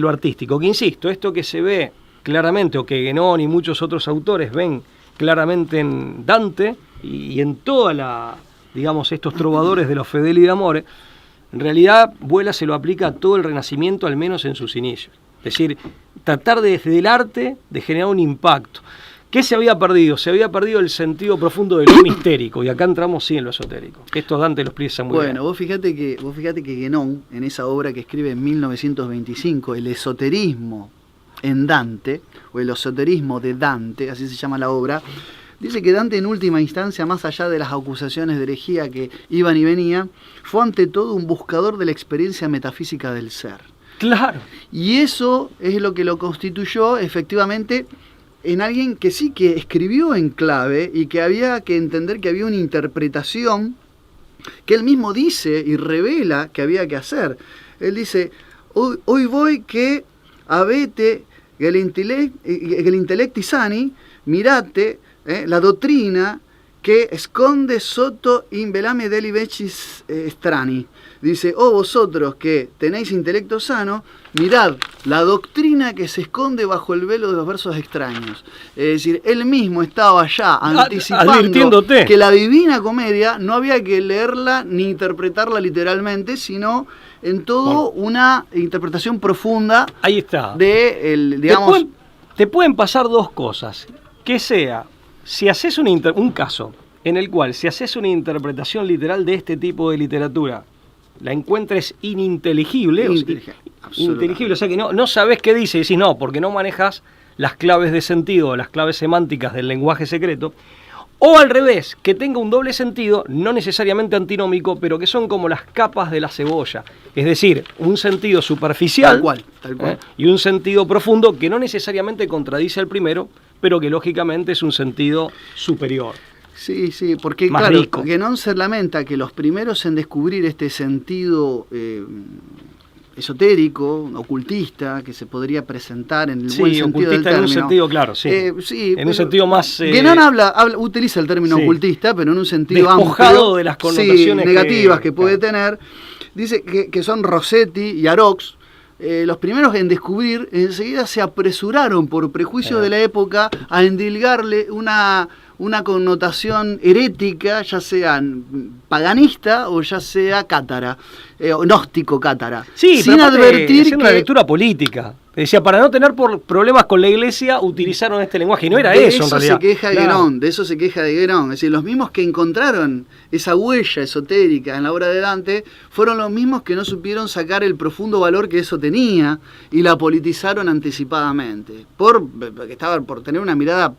lo artístico. Que insisto, esto que se ve claramente, o que Guénon y muchos otros autores ven claramente en Dante y en toda digamos, estos trovadores de los Fedeli d'Amore, en realidad Vuela se lo aplica a todo el Renacimiento, al menos en sus inicios. Es decir, tratar desde el arte de generar un impacto. ¿Qué se había perdido? Se había perdido el sentido profundo de lo mistérico, y acá entramos sí en lo esotérico. Esto Dante lo expresa muy bien. Bueno, vos fíjate que Guénon, en esa obra que escribe en 1925, el esoterismo en Dante, o el esoterismo de Dante, así se llama la obra, dice que Dante, en última instancia, más allá de las acusaciones de herejía que iban y venían, fue ante todo un buscador de la experiencia metafísica del ser. Claro. Y eso es lo que lo constituyó efectivamente en alguien que sí que escribió en clave y que había que entender que había una interpretación que él mismo dice y revela que había que hacer. Él dice, hoy voy que avete el intellecti sani, mirate la doctrina que esconde sotto in velame deli vecis strani. Dice, vosotros que tenéis intelecto sano, mirad la doctrina que se esconde bajo el velo de los versos extraños. Es decir, él mismo estaba ya anticipando que la Divina Comedia no había que leerla ni interpretarla literalmente, sino en todo una interpretación profunda. Ahí está. Digamos, te pueden pasar dos cosas. Que sea, si haces un caso en el cual si haces una interpretación literal de este tipo de literatura, la encuentres ininteligible, o sea que no sabes qué dice, y decís no, porque no manejas las claves de sentido, las claves semánticas del lenguaje secreto, o al revés, que tenga un doble sentido, no necesariamente antinómico, pero que son como las capas de la cebolla, es decir, un sentido superficial tal cual. Y un sentido profundo que no necesariamente contradice al primero, pero que lógicamente es un sentido superior. Sí, porque más claro, rico. Guénon se lamenta que los primeros en descubrir este sentido esotérico, ocultista, que se podría presentar en el buen sentido del término. En un sentido, claro, sí. En un sentido más... Guénon utiliza el término ocultista, pero en un sentido despojado amplio, de las connotaciones negativas que puede tener. Dice que son Rossetti y Arox. Los primeros en descubrir, enseguida se apresuraron por prejuicios de la época a endilgarle una connotación herética, ya sea paganista o ya sea cátara, o gnóstico cátara. Sí, sin advertir una lectura política. Decía, para no tener problemas con la iglesia, utilizaron este lenguaje, y no era eso en realidad. De eso se queja de Guénon. Es decir, los mismos que encontraron esa huella esotérica en la obra de Dante fueron los mismos que no supieron sacar el profundo valor que eso tenía y la politizaron anticipadamente, porque estaban por tener una mirada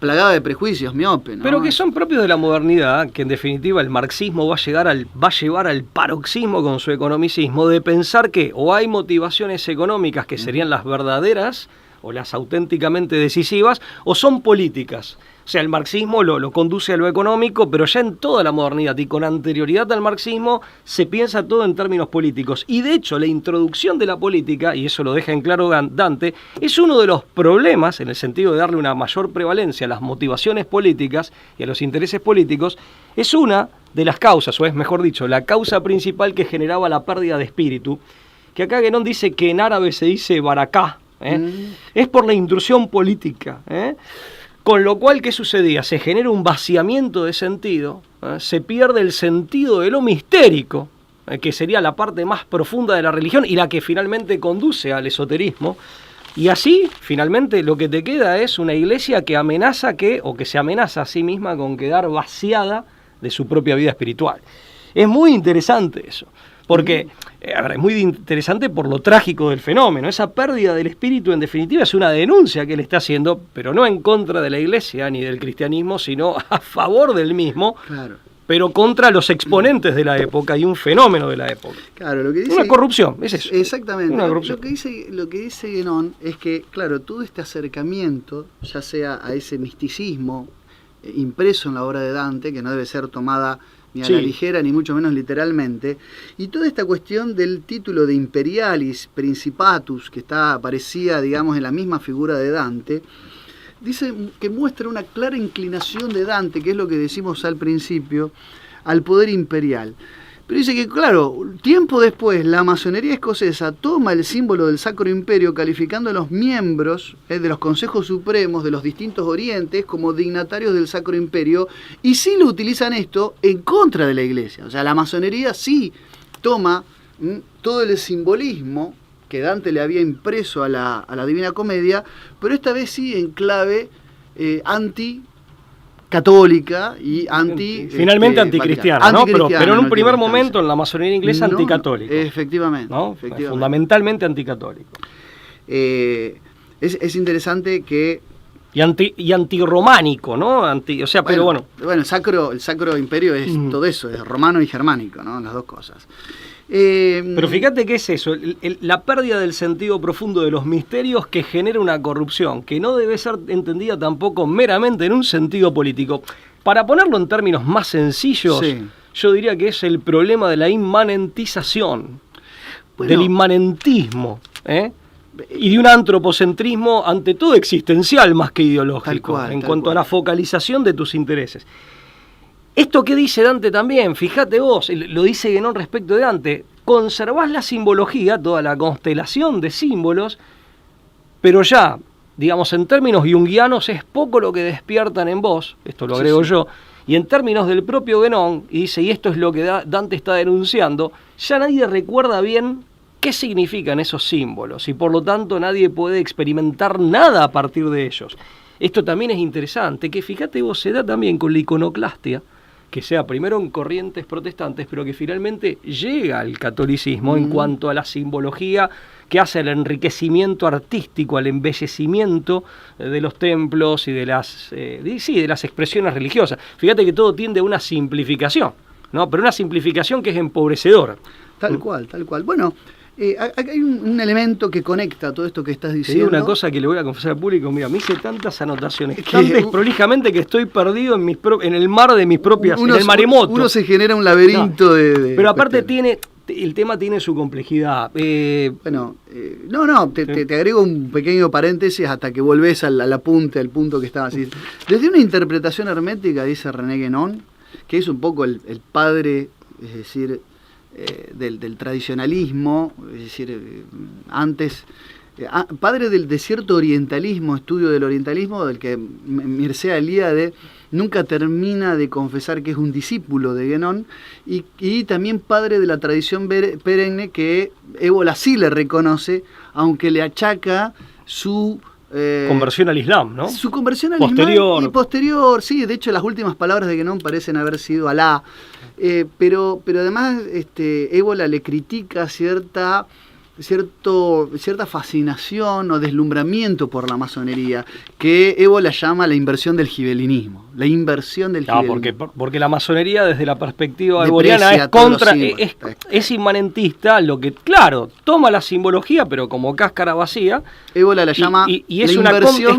plagada de prejuicios, miope, ¿no? Pero que son propios de la modernidad, que en definitiva el marxismo va a llevar al paroxismo con su economicismo, de pensar que o hay motivaciones económicas que serían las verdaderas o las auténticamente decisivas, o son políticas. O sea, el marxismo lo conduce a lo económico, pero ya en toda la modernidad y con anterioridad al marxismo se piensa todo en términos políticos. Y de hecho la introducción de la política, y eso lo deja en claro Dante, es uno de los problemas, en el sentido de darle una mayor prevalencia a las motivaciones políticas y a los intereses políticos, es una de las causas, o es mejor dicho, la causa principal que generaba la pérdida de espíritu, que acá Guénon dice que en árabe se dice baraká, es por la intrusión política, Con lo cual, ¿qué sucedía? Se genera un vaciamiento de sentido, se pierde el sentido de lo mistérico, que sería la parte más profunda de la religión y la que finalmente conduce al esoterismo, Y así, finalmente, lo que te queda es una iglesia que se amenaza a sí misma con quedar vaciada de su propia vida espiritual. Es muy interesante eso, porque es muy interesante por lo trágico del fenómeno. Esa pérdida del espíritu, en definitiva, es una denuncia que él está haciendo, pero no en contra de la iglesia ni del cristianismo, sino a favor del mismo. Claro. Pero contra los exponentes de la época y un fenómeno de la época. Claro, lo que dice, una corrupción, es eso. Exactamente. Una corrupción. Lo que dice Guénon es que, claro, todo este acercamiento, ya sea a ese misticismo impreso en la obra de Dante, que no debe ser tomada ni a la ligera, ni mucho menos literalmente, y toda esta cuestión del título de Imperialis Principatus, que aparecía, digamos, en la misma figura de Dante, dice que muestra una clara inclinación de Dante, que es lo que decimos al principio, al poder imperial. Pero dice que, claro, tiempo después la masonería escocesa toma el símbolo del Sacro Imperio, calificando a los miembros de los consejos supremos de los distintos orientes como dignatarios del Sacro Imperio, y sí lo utilizan esto en contra de la iglesia. O sea, la masonería sí toma todo el simbolismo que Dante le había impreso a la Divina Comedia, pero esta vez sí en clave anticatólica y finalmente anticristiana, ¿no? Pero en un primer momento en la masonería inglesa anticatólico. Efectivamente, ¿no? efectivamente. Fundamentalmente anticatólico. Es interesante que... Y antirrománico, ¿no? Pero bueno. Bueno, el Sacro Imperio es todo eso, es romano y germánico, ¿no? Las dos cosas. Pero fíjate qué es eso, la pérdida del sentido profundo de los misterios que genera una corrupción, que no debe ser entendida tampoco meramente en un sentido político. Para ponerlo en términos más sencillos, yo diría que es el problema de la inmanentización, del inmanentismo, y de un antropocentrismo ante todo existencial más que ideológico, en cuanto a la focalización de tus intereses. Esto que dice Dante también, fíjate vos, lo dice Guénon respecto de Dante, conservás la simbología, toda la constelación de símbolos, pero ya, digamos, en términos junguianos es poco lo que despiertan en vos, esto lo agrego yo, y en términos del propio Guénon, y dice, y esto es lo que Dante está denunciando, ya nadie recuerda bien qué significan esos símbolos, y por lo tanto nadie puede experimentar nada a partir de ellos. Esto también es interesante, que fíjate vos, se da también con la iconoclastia, que sea primero en corrientes protestantes, pero que finalmente llega al catolicismo en cuanto a la simbología que hace el enriquecimiento artístico, al embellecimiento de los templos y de las expresiones religiosas. Fíjate que todo tiende a una simplificación, ¿no? Pero una simplificación que es empobrecedora. Tal cual. Bueno, hay un elemento que conecta todo esto que estás diciendo. Te digo una cosa que le voy a confesar al público, mira, me hice tantas anotaciones, tan desprolijamente que estoy perdido en el mar de mis propias, en el maremoto. Uno se genera un laberinto de pero aparte el tema tiene su complejidad. Te agrego un pequeño paréntesis hasta que volvés al punto que estaba así. Desde una interpretación hermética, dice René Guénon, que es un poco el padre, es decir, del tradicionalismo, es decir, padre de cierto orientalismo, estudio del orientalismo, del que Mircea Eliade nunca termina de confesar que es un discípulo de Guénon, y también padre de la tradición perenne que Évola sí le reconoce, aunque le achaca su conversión al Islam, ¿no? Su conversión al Islam y posterior, sí, de hecho las últimas palabras de Guénon parecen haber sido Alá, pero además Évola le critica cierta fascinación o deslumbramiento por la masonería, que Évola llama la inversión del gibelinismo. Porque la masonería desde la perspectiva eboliana es inmanentista, lo que, claro, toma la simbología, pero como cáscara vacía. Évola la llama y es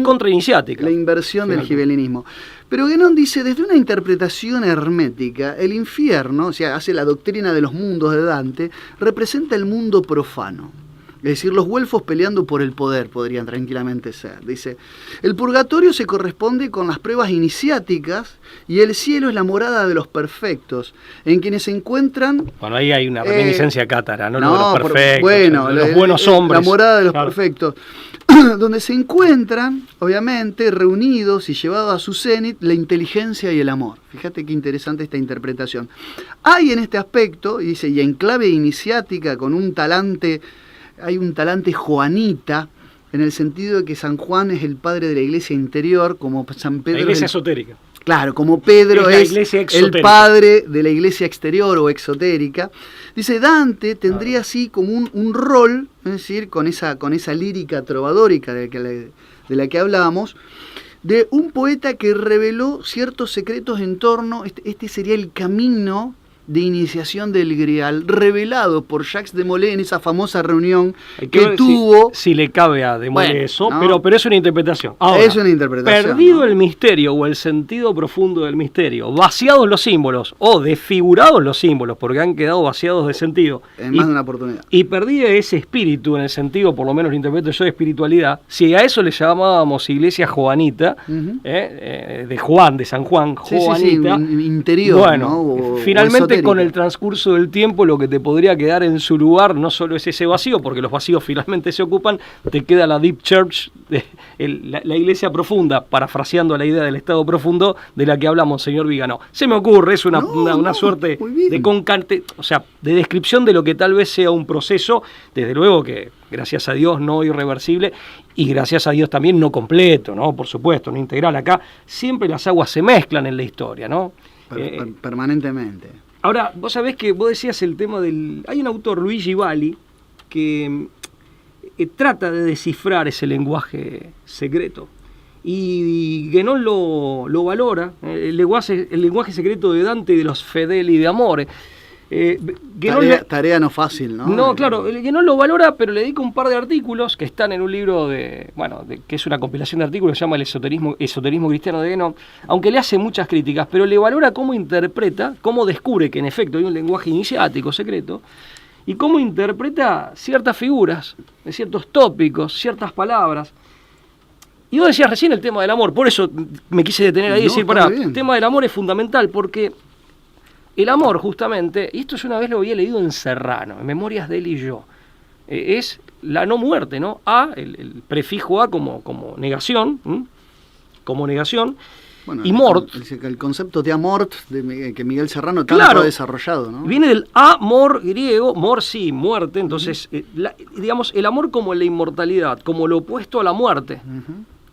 contrainiciática. La inversión del gibelinismo. Pero Guénon dice, desde una interpretación hermética, el infierno, o sea, hace la doctrina de los mundos de Dante, representa el mundo profano. Es decir, los güelfos peleando por el poder podrían tranquilamente ser. Dice, el purgatorio se corresponde con las pruebas iniciáticas y el cielo es la morada de los perfectos, en quienes se encuentran... Bueno, ahí hay una reminiscencia cátara, ¿no? Los perfectos, los buenos hombres. La morada de los perfectos. Donde se encuentran, obviamente, reunidos y llevados a su cenit la inteligencia y el amor. Fíjate qué interesante esta interpretación. Hay en este aspecto, y dice, y en clave iniciática, con un talante, hay un talante joanita, en el sentido de que San Juan es el padre de la iglesia interior, como San Pedro... La iglesia esotérica. Claro, como Pedro es el padre de la iglesia exterior o exotérica. Dice, Dante tendría así como un rol, es decir, con esa lírica trovadórica de la que hablábamos, de un poeta que reveló ciertos secretos en torno, este sería el camino de iniciación del Grial, revelado por Jacques de Molay en esa famosa reunión que tuvo... Si le cabe a de Molay eso, ¿no? pero es una interpretación. Ahora, es una interpretación. Perdido, ¿no?, el misterio o el sentido profundo del misterio, vaciados los símbolos o desfigurados los símbolos, porque han quedado vaciados de sentido. En más de una oportunidad. Y perdida ese espíritu, en el sentido, por lo menos lo interpreto yo, de espiritualidad, si a eso le llamábamos iglesia joanita, de Juan, de San Juan, joanita, interior, bueno, ¿no? Finalmente con el transcurso del tiempo lo que te podría quedar en su lugar no solo es ese vacío, porque los vacíos finalmente se ocupan, te queda la Deep Church, la iglesia profunda, parafraseando la idea del estado profundo de la que habla Monseñor Viganò. Se me ocurre, es una suerte de concante, o sea, de descripción de lo que tal vez sea un proceso, desde luego que gracias a Dios no irreversible y gracias a Dios también no completo, ¿no? Por supuesto, no integral. Acá siempre las aguas se mezclan en la historia, ¿no? Permanentemente. Ahora, vos sabés que vos decías el tema del... Hay un autor, Luigi Valli, que trata de descifrar ese lenguaje secreto. Y Guénon lo valora, el lenguaje secreto de Dante y de los Fedeli de Amore. Tarea no fácil, ¿no? No, claro, Guénon lo valora, pero le dedica un par de artículos que están en un libro que es una compilación de artículos que se llama El esoterismo cristiano de Guénon, aunque le hace muchas críticas, pero le valora cómo interpreta, cómo descubre que en efecto hay un lenguaje iniciático secreto, y cómo interpreta ciertas figuras, ciertos tópicos, ciertas palabras. Y vos decías recién el tema del amor, por eso me quise detener ahí y decir, el tema del amor es fundamental, porque el amor, justamente, y esto yo una vez lo había leído en Serrano, en Memorias de él y yo, es la no muerte, ¿no? El prefijo A como negación, como negación, bueno, y mort. El concepto de amort que Miguel Serrano tanto ha desarrollado, ¿no? Viene del amor griego, mor sí, muerte, entonces, digamos, el amor como la inmortalidad, como lo opuesto a la muerte.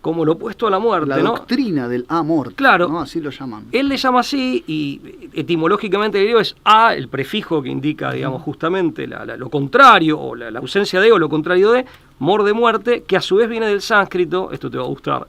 Como lo opuesto a la muerte, la doctrina del amor, claro, ¿no? Así lo llaman. Él le llama así, y etimológicamente el griego es a, el prefijo que indica, digamos, justamente lo contrario, o la ausencia de, o lo contrario de, mor de muerte, que a su vez viene del sánscrito, esto te va a gustar,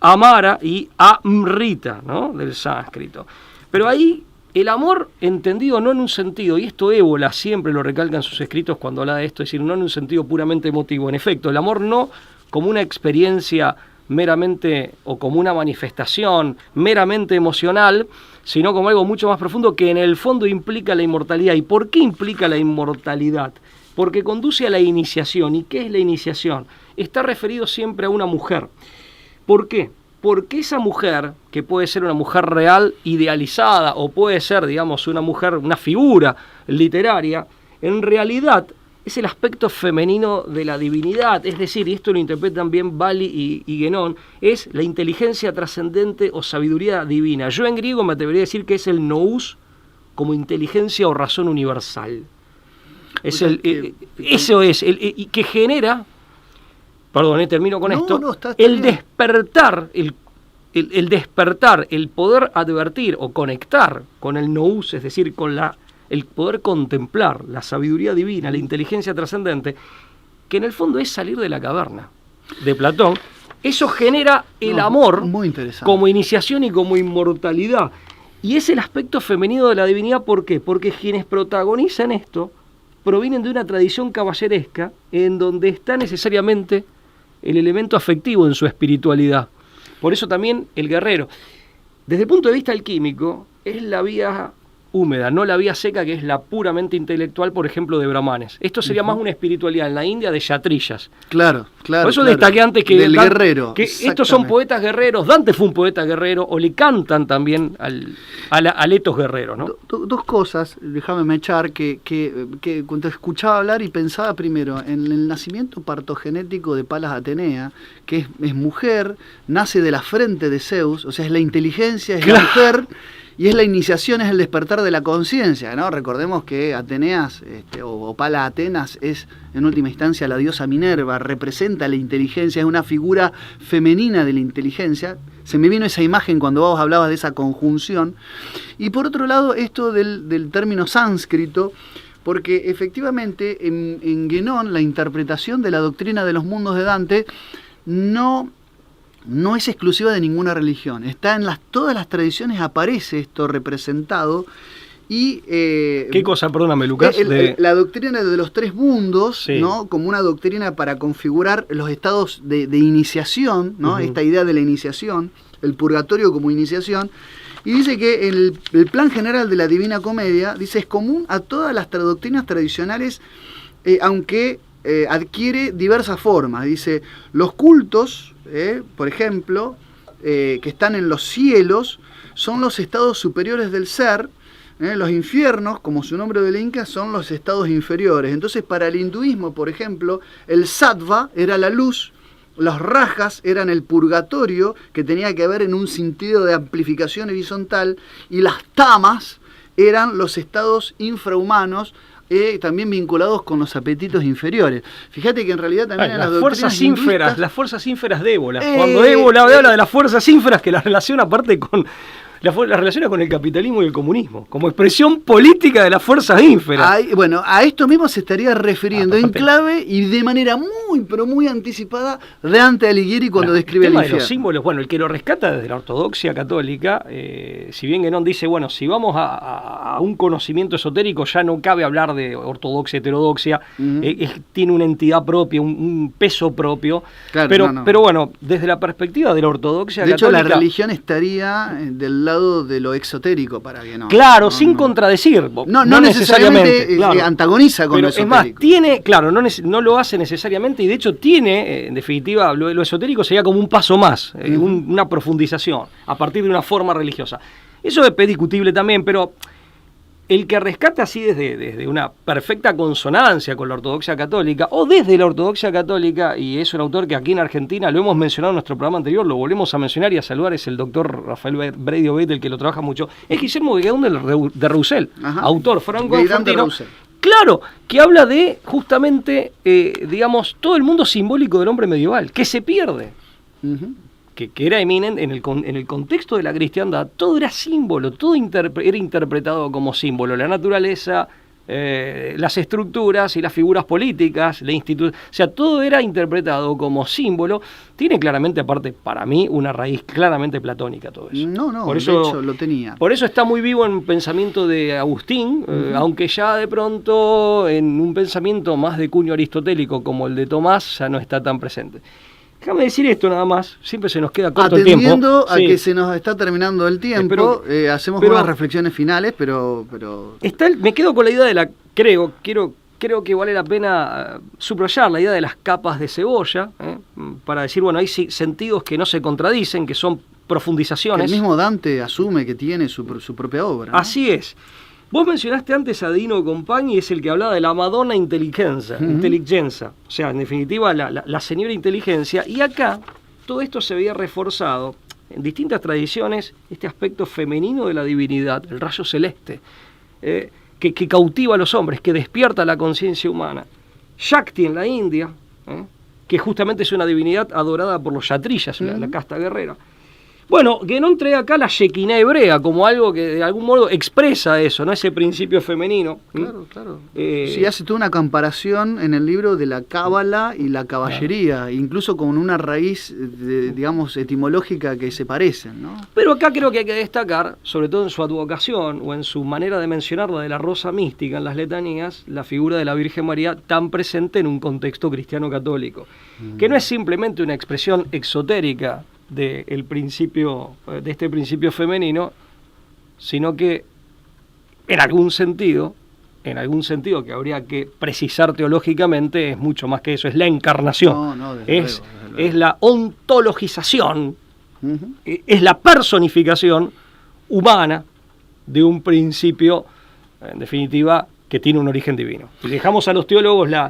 amara y amrita, ¿no? Del sánscrito. Pero ahí el amor entendido no en un sentido, y esto Ébola siempre lo recalca en sus escritos cuando habla de esto, es decir, no en un sentido puramente emotivo. En efecto, el amor no como una experiencia meramente o como una manifestación meramente emocional, sino como algo mucho más profundo que en el fondo implica la inmortalidad. ¿Y por qué implica la inmortalidad? Porque conduce a la iniciación. ¿Y qué es la iniciación? Está referido siempre a una mujer. ¿Por qué? Porque esa mujer, que puede ser una mujer real idealizada o puede ser, digamos, una mujer, una figura literaria, en realidad es el aspecto femenino de la divinidad, es decir, y esto lo interpretan bien Valli y Guénon, es la inteligencia trascendente o sabiduría divina. Yo en griego me atrevería a decir que es el nous como inteligencia o razón universal. Es eso es, y que genera, perdón, termino con esto, el despertar, el despertar, el poder advertir o conectar con el nous, es decir, con el poder contemplar la sabiduría divina, la inteligencia trascendente, que en el fondo es salir de la caverna de Platón. Eso genera el amor como iniciación y como inmortalidad. Y es el aspecto femenino de la divinidad, ¿por qué? Porque quienes protagonizan esto provienen de una tradición caballeresca en donde está necesariamente el elemento afectivo en su espiritualidad. Por eso también el guerrero, desde el punto de vista alquímico, es la vía húmeda, no la vía seca, que es la puramente intelectual, por ejemplo, de brahmanes. Esto sería más una espiritualidad en la India de yatrillas. Claro. Por eso destaqué antes que del guerrero. Que estos son poetas guerreros. Dante fue un poeta guerrero, o le cantan también al etos guerrero, ¿no? Dos cosas, déjame mechar, que cuando escuchaba hablar y pensaba primero en el nacimiento partogenético de Palas Atenea, que es mujer, nace de la frente de Zeus, o sea, es la inteligencia, es la mujer. Y es la iniciación, es el despertar de la conciencia, ¿no? Recordemos que Ateneas, o Pala Atenas, es en última instancia la diosa Minerva, representa la inteligencia, es una figura femenina de la inteligencia. Se me vino esa imagen cuando vos hablabas de esa conjunción. Y por otro lado, esto del término sánscrito, porque efectivamente en Guénon la interpretación de la doctrina de los mundos de Dante no es exclusiva de ninguna religión. Está en todas las tradiciones, aparece esto representado. Y, ¿qué cosa, perdóname, Lucas? La doctrina de los tres mundos, sí, ¿no? Como una doctrina para configurar los estados de iniciación, ¿no? Esta idea de la iniciación, el purgatorio como iniciación. Y dice que el plan general de la Divina Comedia, dice, es común a todas las doctrinas tradicionales, aunque adquiere diversas formas. Dice, los cultos, por ejemplo, que están en los cielos, son los estados superiores del ser. Los infiernos, como su nombre lo indica, son los estados inferiores. Entonces, para el hinduismo, por ejemplo, el sattva era la luz, los rajas eran el purgatorio, que tenía que ver en un sentido de amplificación horizontal, y las tamas eran los estados infrahumanos, también vinculados con los apetitos inferiores. Fíjate que en realidad también en las fuerzas doctrinas ínferas, las fuerzas ínferas de Ébola. Cuando Ébola habla de las fuerzas ínferas, que las relaciona aparte con... las relaciona con el capitalismo y el comunismo, como expresión política de las fuerzas ínferas. Bueno, a esto mismo se estaría refiriendo en clave y de manera muy, pero muy anticipada de Dante Alighieri cuando describe el infierno. De los símbolos, bueno, el que lo rescata desde la ortodoxia católica, si bien Guénon dice, bueno, si vamos a un conocimiento esotérico ya no cabe hablar de ortodoxia, heterodoxia, tiene una entidad propia, un peso propio, claro, pero bueno, desde la perspectiva de la ortodoxia católica... De hecho, la religión estaría del lado de lo exotérico para Guénon. Claro, sin contradecir. No necesariamente claro, antagoniza con lo esotérico. Es más, tiene, claro, no lo hace necesariamente, y de hecho tiene, en definitiva, lo esotérico sería como un paso más, una profundización, a partir de una forma religiosa. Eso es discutible también, pero el que rescata así desde una perfecta consonancia con la ortodoxia católica, o desde la ortodoxia católica, y es un autor que aquí en Argentina lo hemos mencionado en nuestro programa anterior, lo volvemos a mencionar y a saludar, es el doctor Rafael Bredio Beit, el que lo trabaja mucho, es Guillermo Guénon de Roussel, autor franco-argentino. Claro, que habla de justamente, digamos, todo el mundo simbólico del hombre medieval, que se pierde. Que era eminente en el contexto de la cristiandad, todo era símbolo, todo era interpretado como símbolo, la naturaleza, las estructuras y las figuras políticas, la institución, o sea, todo era interpretado como símbolo. Tiene claramente, aparte, para mí, una raíz claramente platónica todo eso. Por eso, de hecho, lo tenía. Por eso está muy vivo en el pensamiento de Agustín, aunque ya de pronto en un pensamiento más de cuño aristotélico como el de Tomás ya no está tan presente. Déjame decir esto nada más, siempre se nos queda corto el tiempo. Atendiendo a que se nos está terminando el tiempo, hacemos unas reflexiones finales, pero... me quedo con la idea creo que vale la pena subrayar la idea de las capas de cebolla, para decir, bueno, hay sentidos que no se contradicen, que son profundizaciones. El mismo Dante asume que tiene su propia obra, ¿no? Así es. Vos mencionaste antes a Dino Compagni, es el que hablaba de la Madonna Inteligenza, o sea, en definitiva, la señora inteligencia, y acá todo esto se veía reforzado en distintas tradiciones, este aspecto femenino de la divinidad, el rayo celeste, que cautiva a los hombres, que despierta la conciencia humana. Shakti en la India, que justamente es una divinidad adorada por los yatrillas, la casta guerrera. Bueno, Guénon trae acá la Shekinah hebrea como algo que de algún modo expresa eso, ¿no? Ese principio femenino. Claro. Sí, hace toda una comparación en el libro de la cábala y la caballería, incluso con una raíz, digamos, etimológica que se parecen, ¿no? Pero acá creo que hay que destacar, sobre todo en su advocación o en su manera de mencionarla de la rosa mística en las letanías, la figura de la Virgen María tan presente en un contexto cristiano católico, que no es simplemente una expresión exotérica de este principio femenino, sino que en algún sentido que habría que precisar teológicamente, es mucho más que eso, es la encarnación, desde luego. Es la ontologización, es la personificación humana de un principio, en definitiva, que tiene un origen divino. Y dejamos a los teólogos la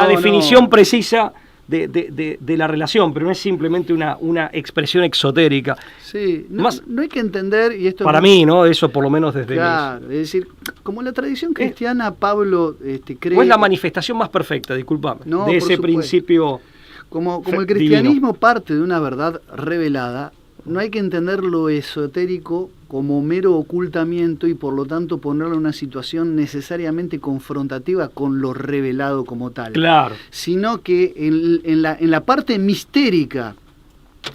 definición precisa de la relación, pero no es simplemente una expresión exotérica. Sí, no hay que entender, y esto para mí, ¿no? Eso por lo menos desde claro, es decir, como la tradición cristiana, Pablo cree... ¿O es la manifestación más perfecta, disculpame, de ese principio? Como el cristianismo parte de una verdad revelada, no hay que entender lo esotérico como mero ocultamiento y por lo tanto ponerlo en una situación necesariamente confrontativa con lo revelado como tal. Claro. Sino que en la parte mistérica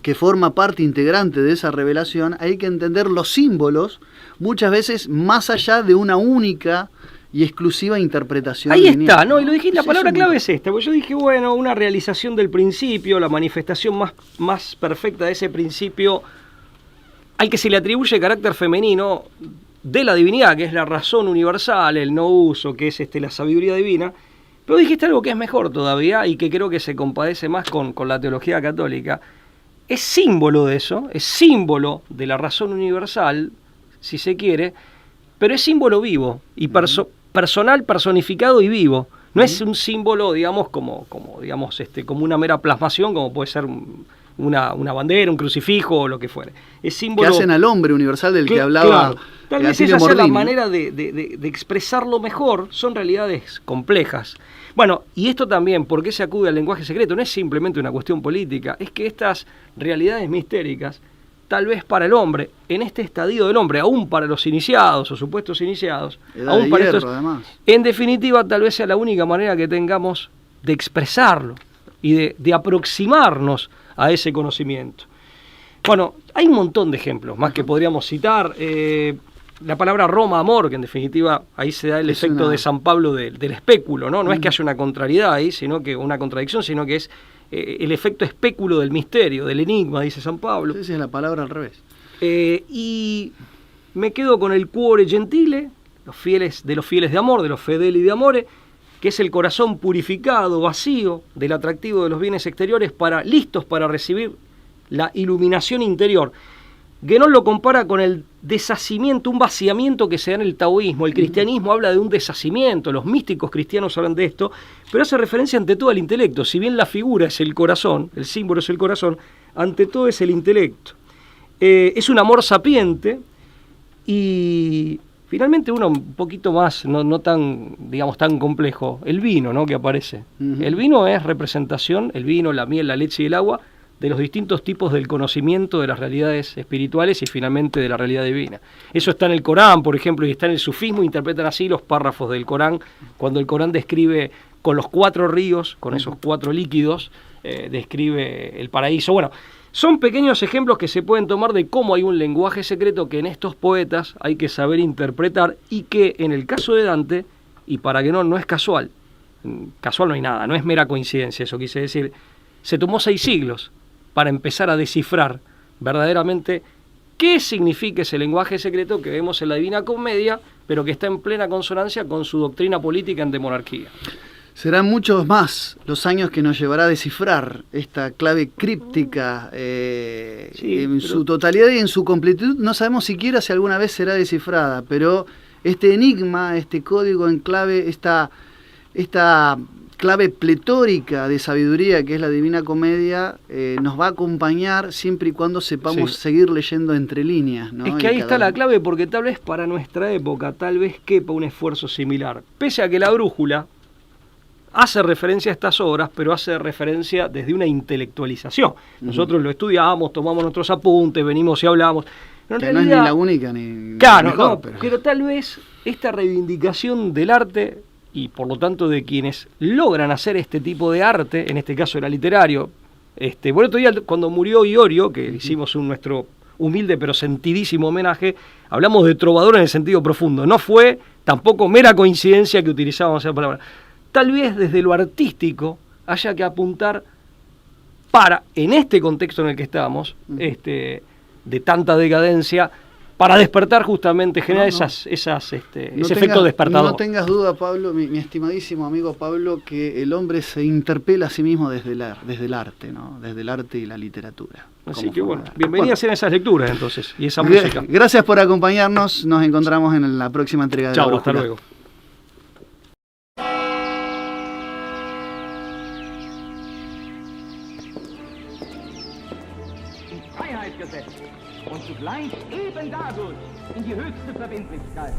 que forma parte integrante de esa revelación hay que entender los símbolos muchas veces más allá de una única y exclusiva interpretación. Ahí está, ¿no? Y lo dijiste, la palabra clave es esta, porque yo dije, bueno, una realización del principio, la manifestación más perfecta de ese principio, al que se le atribuye carácter femenino de la divinidad, que es la razón universal, el no uso, que es la sabiduría divina, pero dijiste algo que es mejor todavía y que creo que se compadece más con la teología católica. Es símbolo de eso, es símbolo de la razón universal, si se quiere, pero es símbolo vivo y personal, personificado y vivo. No es un símbolo, digamos, como una mera plasmación, como puede ser una bandera, un crucifijo o lo que fuere. Es símbolo que hacen al hombre universal del que hablaba. Claro. Tal vez esa sea la manera de expresarlo mejor, son realidades complejas. Bueno, y esto también, ¿por qué se acude al lenguaje secreto? No es simplemente una cuestión política, es que estas realidades mistéricas, tal vez para el hombre, en este estadio del hombre, aún para los iniciados o supuestos iniciados, aún para estos, en definitiva, tal vez sea la única manera que tengamos de expresarlo y de aproximarnos a ese conocimiento. Bueno, hay un montón de ejemplos más que podríamos citar. La palabra Roma, amor, que en definitiva ahí se da el efecto de San Pablo del espéculo, ¿no? No es que haya una contrariedad ahí, sino que una contradicción, sino que es el efecto espéculo del misterio, del enigma, dice San Pablo. Esa es la palabra al revés. Y me quedo con el cuore gentile, los fieles de amor, de los fedeli de amore, que es el corazón purificado, vacío del atractivo de los bienes exteriores, listos para recibir la iluminación interior. Guénon lo compara con el deshacimiento, un vaciamiento que se da en el taoísmo. El cristianismo habla de un deshacimiento, los místicos cristianos hablan de esto, pero hace referencia ante todo al intelecto. Si bien la figura es el corazón, el símbolo es el corazón, ante todo es el intelecto. Es un amor sapiente y finalmente uno un poquito más, no tan, digamos, tan complejo, el vino, ¿no?, que aparece. El vino es representación, el vino, la miel, la leche y el agua, de los distintos tipos del conocimiento de las realidades espirituales y finalmente de la realidad divina. Eso está en el Corán, por ejemplo, y está en el sufismo, interpretan así los párrafos del Corán, cuando el Corán describe con los 4 ríos, con esos 4 líquidos, describe el paraíso. Bueno, son pequeños ejemplos que se pueden tomar de cómo hay un lenguaje secreto que en estos poetas hay que saber interpretar y que en el caso de Dante, y para que no es casual no hay nada, no es mera coincidencia, eso quise decir, se tomó 6 siglos para empezar a descifrar verdaderamente qué significa ese lenguaje secreto que vemos en la Divina Comedia, pero que está en plena consonancia con su doctrina política antimonarquía. Serán muchos más los años que nos llevará a descifrar esta clave críptica en su totalidad y en su completitud. No sabemos siquiera si alguna vez será descifrada, pero este enigma, este código en clave, esta clave pletórica de sabiduría que es la Divina Comedia, nos va a acompañar siempre y cuando sepamos seguir leyendo entre líneas, ¿no? Es que ahí está la clave, porque tal vez para nuestra época tal vez quepa un esfuerzo similar. Pese a que la brújula hace referencia a estas obras, pero hace referencia desde una intelectualización. Nosotros lo estudiamos, tomamos nuestros apuntes, venimos y hablamos. En realidad, no es ni la única ni claro, la mejor, no, pero tal vez esta reivindicación del arte y por lo tanto de quienes logran hacer este tipo de arte, en este caso era literario. Por otro día, cuando murió Iorio, que hicimos nuestro humilde pero sentidísimo homenaje, hablamos de trovador en el sentido profundo. No fue tampoco mera coincidencia que utilizábamos esa palabra. Tal vez desde lo artístico haya que apuntar para, en este contexto en el que estamos, de tanta decadencia, para despertar justamente, generar ese efecto despertador. No tengas duda, Pablo, mi estimadísimo amigo Pablo, que el hombre se interpela a sí mismo desde el arte, ¿no? Desde el arte y la literatura. Así que bueno, bienvenidas a esas lecturas entonces, y esa música. Gracias por acompañarnos, nos encontramos en la próxima entrega de La Brújula. Hasta luego. gesetzt und zugleich eben dadurch in die höchste Verbindlichkeit.